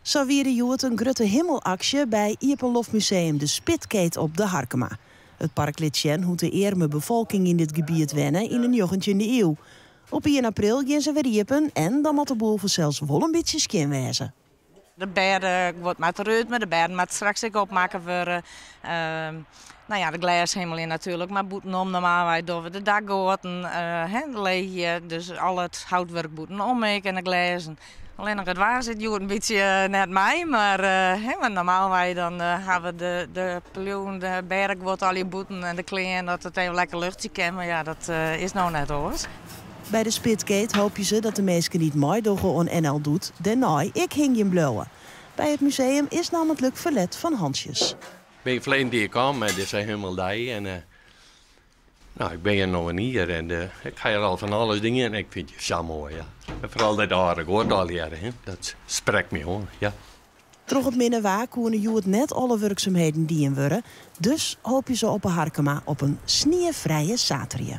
Zo wierde Joet een grote hemelactie bij Iepenlofmuseum de Spitkeet op de Harkema. Het park liet zien hoe de eerme bevolking in dit gebied wennen in de 19e eeuw. Op 1 april gaan ze weer iepen en dan moet de boel zelfs wel een beetje skin wezen. De berden wordt met reutme, de berden moet straks ook opmaken worden. De glashemel in natuurlijk, maar boetenom normaal doen we de dakgoten, dus al het houtwerk boeten ommaken en de glazen. Alleen nog het waar zit Joet een beetje net mij, maar normaal dan hebben we de plioen, de berg wordt al je boeten en de kleen dat het even lekker luchtje kan, maar ja, dat is nou net hoor. Bij de Spitkeet hoop je ze dat de mensen niet mooi door NL doet. Daarna, ik hing je blauwen. Bij het museum is namelijk verlet van Hansjes. Ik ben verleden die ik kwam, dit is helemaal die. En, ik ben hier nog hier en ik ga hier al van alles dingen en ik vind je zo mooi. Ja. En vooral dat aardig hoort al jaren, dat spreekt me hoor. Ja. Troch het minnewaar koenen Joet net alle werkzaamheden die in worden. Dus hoop je ze op een Harkema op een sneeuwvrije zaterdag.